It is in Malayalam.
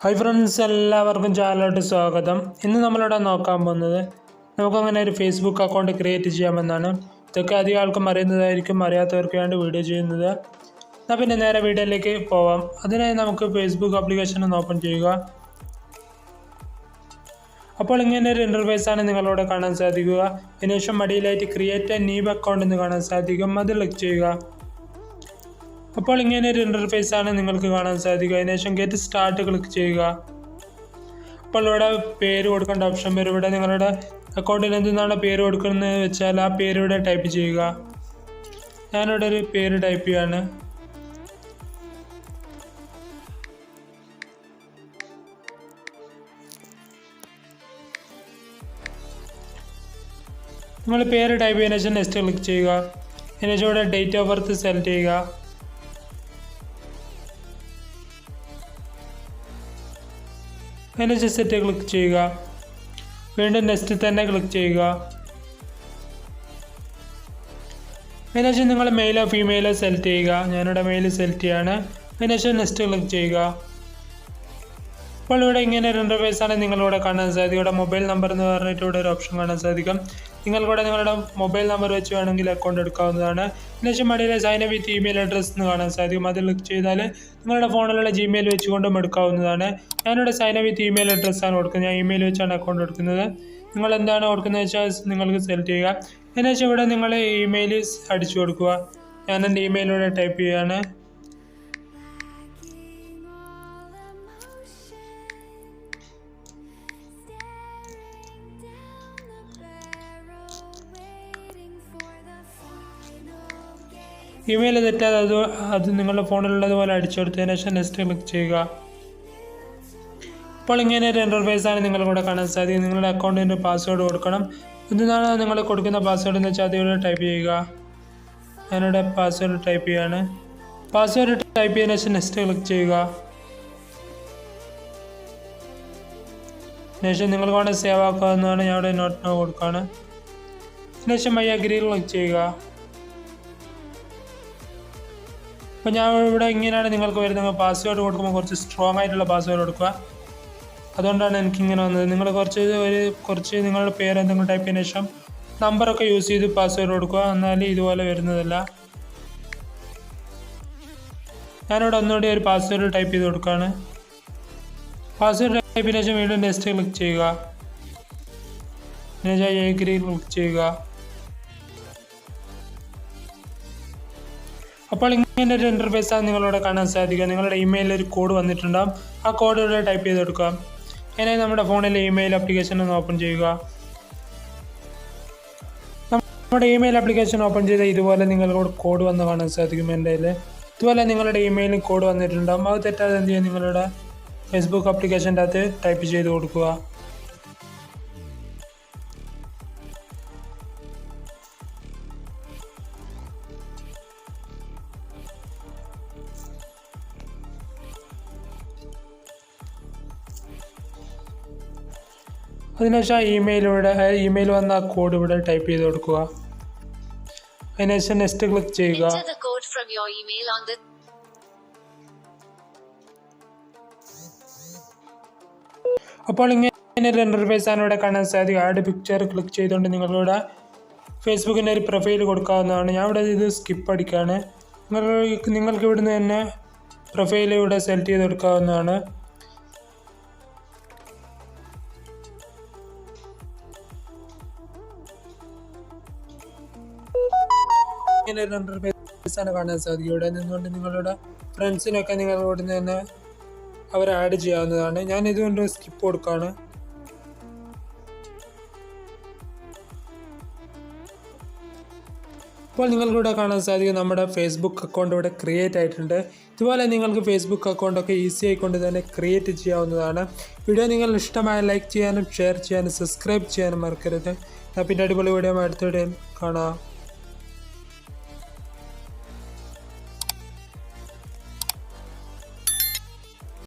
Hi friends, എല്ലാവർക്കും ചാനലിലോട്ട് സ്വാഗതം. ഇന്ന് നമ്മളിവിടെ നോക്കാൻ പോകുന്നത് നമുക്കങ്ങനെ ഒരു ഫേസ്ബുക്ക് അക്കൗണ്ട് ക്രിയേറ്റ് ചെയ്യാമെന്നാണ്. ഇതൊക്കെ അധികം ആൾക്കും അറിയുന്നതായിരിക്കും, അറിയാത്തവർക്ക് വേണ്ടി വീഡിയോ ചെയ്യുന്നത്. എന്നാൽ പിന്നെ നേരെ വീഡിയോയിലേക്ക് പോവാം. അതിനായി നമുക്ക് ഫേസ്ബുക്ക് ആപ്ലിക്കേഷൻ ഒന്ന് ഓപ്പൺ ചെയ്യുക. അപ്പോൾ ഇങ്ങനെ ഒരു ഇൻ്റർഫേസാണ് നിങ്ങളിവിടെ കാണാൻ സാധിക്കുക. അതിനുശേഷം മടിയിലായിട്ട് ക്രിയേറ്റ് എ ന്യൂ അക്കൗണ്ട് എന്ന് കാണാൻ സാധിക്കും. അത് ക്ലിക്ക് ചെയ്യുക. അപ്പോൾ ഇങ്ങനെ ഒരു ഇൻ്റർഫേസാണ് നിങ്ങൾക്ക് കാണാൻ സാധിക്കുക. അതിനുശേഷം ഗെറ്റ് സ്റ്റാർട്ട് ക്ലിക്ക് ചെയ്യുക. അപ്പോൾ ഇവിടെ പേര് കൊടുക്കേണ്ട ഓപ്ഷൻ വരും. ഇവിടെ നിങ്ങളുടെ അക്കൗണ്ടിൽ എന്തെന്നാണ് പേര് കൊടുക്കുന്നത് വെച്ചാൽ ആ പേര് ഇവിടെ ടൈപ്പ് ചെയ്യുക. ഞാനിവിടെ ഒരു പേര് ടൈപ്പ് ചെയ്യാണ്. നിങ്ങൾ പേര് ടൈപ്പ് ചെയ്തതിനു ശേഷം നെക്സ്റ്റ് ക്ലിക്ക് ചെയ്യുക. അതിനുശേഷം ഇവിടെ ഡേറ്റ് ഓഫ് ബർത്ത് സെലക്ട് ചെയ്യുക. അതിനുശേഷം സെറ്റ് ക്ലിക്ക് ചെയ്യുക. വീണ്ടും നെക്സ്റ്റ് തന്നെ ക്ലിക്ക് ചെയ്യുക. അതിനുശേഷം നിങ്ങൾ മെയിലോ ഫീമെയിലോ സെലക്ട് ചെയ്യുക. ഞാനിവിടെ മെയിൽ സെലക്ട് ചെയ്യാണ്. അതിനുശേഷം നെക്സ്റ്റ് ക്ലിക്ക് ചെയ്യുക. അപ്പോൾ ഇവിടെ ഇങ്ങനെ ഒരു ഇൻ്റർഫേസാണ് നിങ്ങളിവിടെ കാണാൻ സാധിക്കും. ഇവിടെ മൊബൈൽ നമ്പർ എന്ന് പറഞ്ഞിട്ട് ഇവിടെ ഒരു ഓപ്ഷൻ കാണാൻ സാധിക്കും. നിങ്ങൾക്കിവിടെ നിങ്ങളുടെ മൊബൈൽ നമ്പർ വെച്ച് വേണമെങ്കിൽ അക്കൗണ്ട് എടുക്കാവുന്നതാണ്. അതിനുശേഷം മടിയിലെ sign up with email address എന്ന് കാണാൻ സാധിക്കും. അത് ക്ലിക്ക് ചെയ്താൽ നിങ്ങളുടെ ഫോണിലുള്ള ജിമെയിൽ വെച്ചുകൊണ്ടും എടുക്കാവുന്നതാണ്. ഞാനിവിടെ സൈൻ അപ്പ് വിത്ത് ഇമെയിൽ അഡ്രസ്സാണ് കൊടുക്കുന്നത്. ഞാൻ ഇമെയിൽ വെച്ചാണ് അക്കൗണ്ട് എടുക്കുന്നത്. നിങ്ങൾ എന്താണ് കൊടുക്കുന്നത് വെച്ചാൽ നിങ്ങൾക്ക് സെലക്ട് ചെയ്യുക. അതിനുശേഷം ഇവിടെ നിങ്ങൾ ഇമെയിൽ അടിച്ചു കൊടുക്കുക. ഞാൻ എൻ്റെ ഇമെയിൽ ഇവിടെ ടൈപ്പ് ചെയ്യുകയാണ്. ഇമെയിൽ തെറ്റാതെ അത് നിങ്ങളുടെ ഫോണിലുള്ളതുപോലെ അടിച്ചെടുത്തതിന് ശേഷം നെക്സ്റ്റ് ക്ലിക്ക് ചെയ്യുക. അപ്പോൾ ഇങ്ങനെ ഒരു ഇൻ്റർഫേസാണ് നിങ്ങളിവിടെ കാണാൻ സാധിക്കും. നിങ്ങളുടെ അക്കൗണ്ടിൻ്റെ പാസ്വേഡ് കൊടുക്കണം. എന്താണ് നിങ്ങൾ കൊടുക്കുന്ന പാസ്വേഡ് എന്ന് വെച്ചാൽ അതിവിടെ ടൈപ്പ് ചെയ്യുക. ഞാനിവിടെ പാസ്വേഡ് ടൈപ്പ് ചെയ്യാണ്. പാസ്വേഡ് ടൈപ്പ് ചെയ്തതിന് ശേഷം നെക്സ്റ്റ് ക്ലിക്ക് ചെയ്യുക. ശേഷം നിങ്ങൾക്ക് വേണമെങ്കിൽ സേവ് ആക്കാവുന്നതാണ്. ഞാൻ ഇവിടെ നോട്ട് നോ കൊടുക്കുകയാണ്. ശേഷം ഐ അഗ്രി ക്ലിക്ക് ചെയ്യുക. അപ്പോൾ ഞാൻ ഇവിടെ ഇങ്ങനെയാണ് നിങ്ങൾക്ക് വരുന്നത്. പാസ്വേഡ് കൊടുക്കുമ്പോൾ കുറച്ച് സ്ട്രോങ് ആയിട്ടുള്ള പാസ്വേഡ് കൊടുക്കുക. അതുകൊണ്ടാണ് എനിക്കിങ്ങനെ വന്നത്. നിങ്ങൾ കുറച്ച് നിങ്ങളുടെ പേര് എന്തെങ്കിലും ടൈപ്പ് ചെയ്തതിന് ശേഷം നമ്പറൊക്കെ യൂസ് ചെയ്ത് പാസ്വേഡ് കൊടുക്കുക. എന്നാലും ഇതുപോലെ വരുന്നതല്ല. ഞാനിവിടെ ഒന്നുകൂടി ഒരു പാസ്വേഡ് ടൈപ്പ് ചെയ്ത് കൊടുക്കുകയാണ്. പാസ്വേഡ് ടൈപ്പ് ചെയ്തതിന് ശേഷം വീണ്ടും നെക്സ്റ്റ് ക്ലിക്ക് ചെയ്യുക. അതിനുശേഷം എഗ്രി ക്ലിക്ക് ചെയ്യുക. അപ്പോൾ ഇങ്ങനെ ഒരു ഇൻ്റർഫേസാണ് നിങ്ങളിവിടെ കാണാൻ സാധിക്കുക. നിങ്ങളുടെ ഇമെയിലിൽ ഒരു കോഡ് വന്നിട്ടുണ്ടാകും. ആ കോഡ് ഇവിടെ ടൈപ്പ് ചെയ്ത് കൊടുക്കുക. അതിനെ നമ്മുടെ ഫോണിലെ ഇമെയിൽ ആപ്ലിക്കേഷൻ ഒന്ന് ഓപ്പൺ ചെയ്യുക. നമ്മുടെ ഇമെയിൽ ആപ്ലിക്കേഷൻ ഓപ്പൺ ചെയ്താൽ ഇതുപോലെ നിങ്ങൾക്ക് കോഡ് വന്ന് കാണാൻ സാധിക്കും. എൻ്റെ കയ്യിൽ ഇതുപോലെ നിങ്ങളുടെ ഇമെയിലിൽ കോഡ് വന്നിട്ടുണ്ടാകും. അത് തെറ്റാതെ എന്ത് ചെയ്യുക, നിങ്ങളുടെ ഫേസ്ബുക്ക് ആപ്ലിക്കേഷൻ്റെ അകത്ത് ടൈപ്പ് ചെയ്ത് കൊടുക്കുക. അതിനുശേഷം ഇമെയിൽ വന്ന ആ കോഡ് ഇവിടെ ടൈപ്പ് ചെയ്ത് കൊടുക്കുക. അതിനുശേഷം നെക്സ്റ്റ് ക്ലിക്ക് ചെയ്യുക. അപ്പോൾ ഇങ്ങനെ ഒരു ഇൻ്റർഫേസാണ് ഇവിടെ കാണാൻ സാധിക്കും. ആഡ് പിക്ചർ ക്ലിക്ക് ചെയ്തുകൊണ്ട് നിങ്ങളിവിടെ ഫേസ്ബുക്കിൻ്റെ ഒരു പ്രൊഫൈൽ കൊടുക്കാവുന്നതാണ്. ഞാൻ ഇവിടെ ഇത് സ്കിപ്പ് അടിക്കുകയാണ്. നിങ്ങൾക്ക് ഇവിടുന്ന് തന്നെ പ്രൊഫൈൽ ഇവിടെ സെലക്ട് ചെയ്ത് കൊടുക്കാവുന്നതാണ്. ഇങ്ങനെ ഒരു ഇൻ്റർഫേസാണ് കാണാൻ സാധിക്കും. ഇവിടെ നിന്നുകൊണ്ട് നിങ്ങളുടെ ഫ്രണ്ട്സിനൊക്കെ നിങ്ങൾ ഇവിടുന്ന് തന്നെ അവരെ ആഡ് ചെയ്യാവുന്നതാണ്. ഞാൻ ഇതുകൊണ്ട് സ്കിപ്പ് കൊടുക്കുകയാണ്. അപ്പോൾ നിങ്ങൾക്കിവിടെ കാണാൻ സാധിക്കും നമ്മുടെ ഫേസ്ബുക്ക് അക്കൗണ്ട് ഇവിടെ ക്രിയേറ്റ് ആയിട്ടുണ്ട്. ഇതുപോലെ നിങ്ങൾക്ക് ഫേസ്ബുക്ക് അക്കൗണ്ടൊക്കെ ഈസി ആയിക്കൊണ്ട് തന്നെ ക്രിയേറ്റ് ചെയ്യാവുന്നതാണ്. വീഡിയോ നിങ്ങൾ ഇഷ്ടമായ ലൈക്ക് ചെയ്യാനും ഷെയർ ചെയ്യാനും സബ്സ്ക്രൈബ് ചെയ്യാനും മറക്കരുത്. പിന്നെ അടിപൊളി വീഡിയോ അടുത്ത വീഡിയോയിൽ കാണാം.